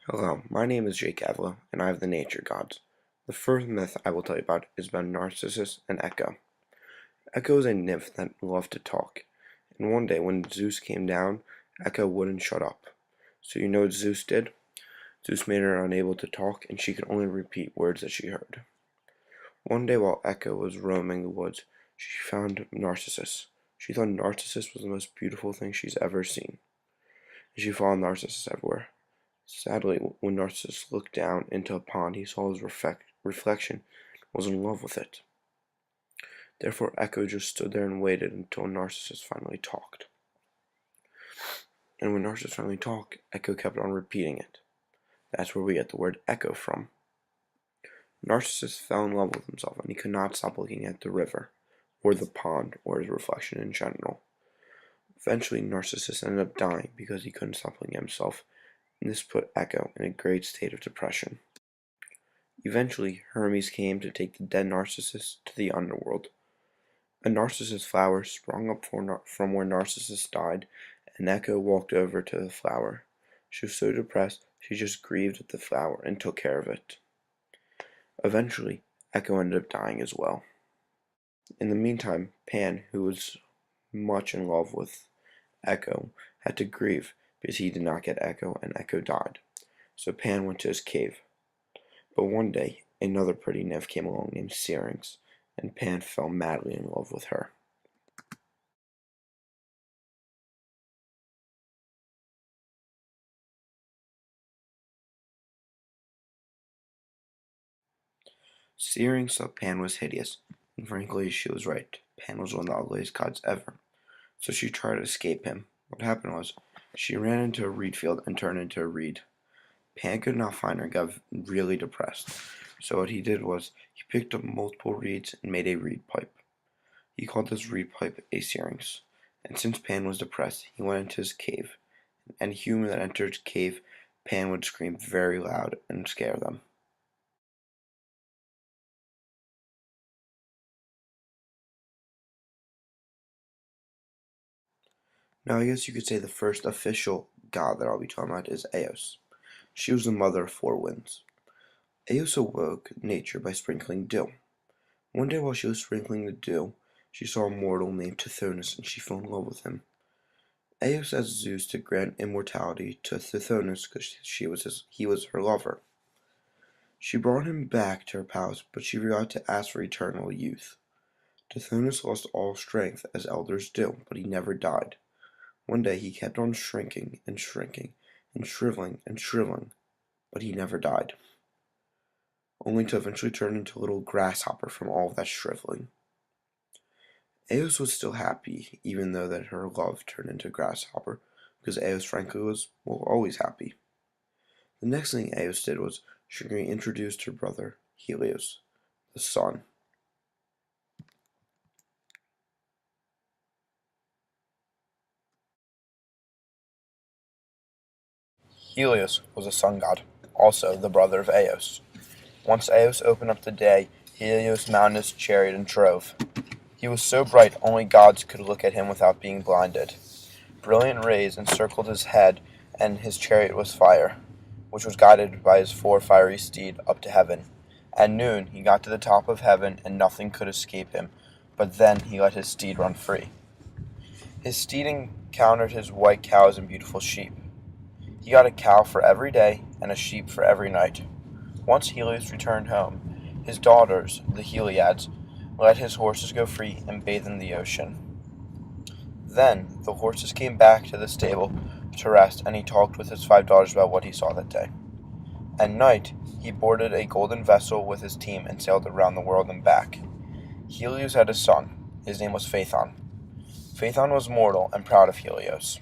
Hello, my name is Jake Gavilow, and I have the nature gods. The first myth I will tell you about is about Narcissus and Echo. Echo is a nymph that loved to talk, and one day when Zeus came down, Echo wouldn't shut up. So you know what Zeus did? Zeus made her unable to talk, and she could only repeat words that she heard. One day while Echo was roaming the woods, she found Narcissus. She thought Narcissus was the most beautiful thing she's ever seen, and she followed Narcissus everywhere. Sadly, when Narcissus looked down into a pond, he saw his reflection and was in love with it. Therefore, Echo just stood there and waited until Narcissus finally talked. And when Narcissus finally talked, Echo kept on repeating it. That's where we get the word echo from. Narcissus fell in love with himself, and he could not stop looking at the river, or the pond, or his reflection in general. Eventually, Narcissus ended up dying because he couldn't stop looking at himself, and this put Echo in a great state of depression. Eventually, Hermes came to take the dead Narcissus to the underworld. A narcissus flower sprung up from where Narcissus died, and Echo walked over to the flower. She was so depressed, she just grieved at the flower and took care of it. Eventually, Echo ended up dying as well. In the meantime, Pan, who was much in love with Echo, had to grieve because he did not get Echo and Echo died. So Pan went to his cave. But one day, another pretty nymph came along named Syrinx, and Pan fell madly in love with her. Syrinx thought Pan was hideous, and frankly, she was right. Pan was one of the ugliest gods ever. So she tried to escape him. What happened was, she ran into a reed field and turned into a reed. Pan could not find her and got really depressed. So what he did was, he picked up multiple reeds and made a reed pipe. He called this reed pipe a syrinx. And since Pan was depressed, he went into his cave. Any human that entered his cave, Pan would scream very loud and scare them. Now I guess you could say the first official god that I'll be talking about is Eos. She was the mother of four winds. Eos awoke nature by sprinkling dew. One day while she was sprinkling the dew, she saw a mortal named Tithonus, and she fell in love with him. Eos asked Zeus to grant immortality to Tithonus because he was her lover. She brought him back to her palace, but she forgot to ask for eternal youth. Tithonus lost all strength, as elders do, but he never died. One day he kept on shrinking and shrinking, and shriveling, but he never died, only to eventually turn into a little grasshopper from all of that shriveling. Eos was still happy, even though that her love turned into a grasshopper, because Eos frankly was, well, always happy. The next thing Eos did was she introduced her brother, Helios, the sun. Helios was a sun god, also the brother of Eos. Once Eos opened up the day, Helios mounted his chariot and drove. He was so bright only gods could look at him without being blinded. Brilliant rays encircled his head, and his chariot was fire, which was guided by his four fiery steeds up to heaven. At noon he got to the top of heaven, and nothing could escape him, but then he let his steed run free. His steed encountered his white cows and beautiful sheep. He got a cow for every day and a sheep for every night. Once Helios returned home, his daughters, the Heliads, let his horses go free and bathe in the ocean. Then the horses came back to the stable to rest, and he talked with his 5 daughters about what he saw that day. At night, he boarded a golden vessel with his team and sailed around the world and back. Helios had a son. His name was Phaethon. Phaethon was mortal and proud of Helios.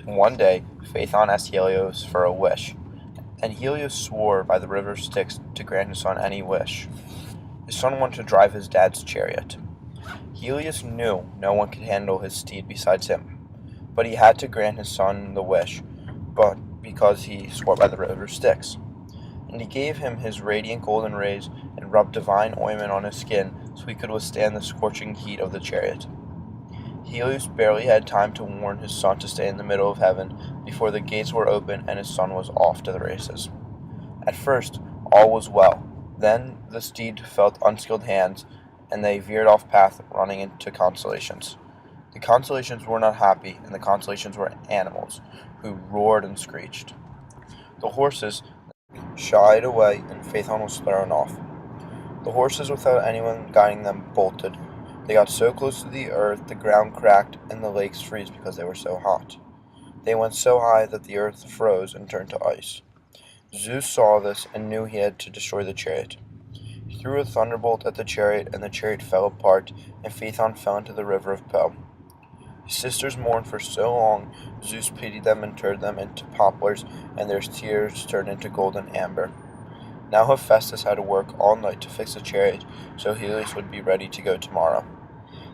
One day, Phaethon asked Helios for a wish, and Helios swore by the river Styx to grant his son any wish. His son wanted to drive his dad's chariot. Helios knew no one could handle his steed besides him, but he had to grant his son the wish, but because he swore by the river Styx. And he gave him his radiant golden rays and rubbed divine ointment on his skin so he could withstand the scorching heat of the chariot. Helios barely had time to warn his son to stay in the middle of heaven before the gates were open and his son was off to the races. At first, all was well. Then the steed felt unskilled hands, and they veered off path, running into Constellations. The Constellations were not happy, and the Constellations were animals, who roared and screeched. The horses shied away, and Phaethon was thrown off. The horses, without anyone guiding them, bolted. They got so close to the earth the ground cracked and the lakes froze because they were so hot. They went so high that the earth froze and turned to ice. Zeus saw this and knew he had to destroy the chariot. He threw a thunderbolt at the chariot, and the chariot fell apart, and Phaethon fell into the river of Po. His sisters mourned for so long, Zeus pitied them and turned them into poplars, and their tears turned into gold and amber. Now Hephaestus had to work all night to fix the chariot, so Helios would be ready to go tomorrow.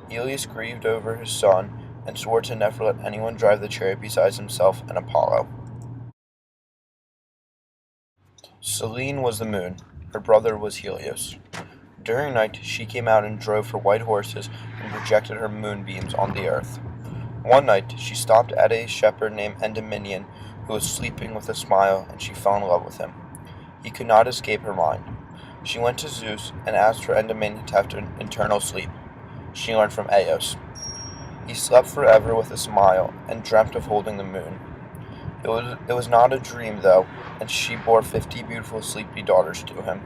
Helios grieved over his son, and swore to never let anyone drive the chariot besides himself and Apollo. Selene was the moon. Her brother was Helios. During night she came out and drove her white horses and projected her moonbeams on the earth. One night she stopped at a shepherd named Endymion, who was sleeping with a smile, and she fell in love with him. He could not escape her mind. She went to Zeus and asked for Endymion to have eternal sleep. She learned from Eos. He slept forever with a smile, and dreamt of holding the moon. It was not a dream, though, and she bore 50 beautiful sleepy daughters to him.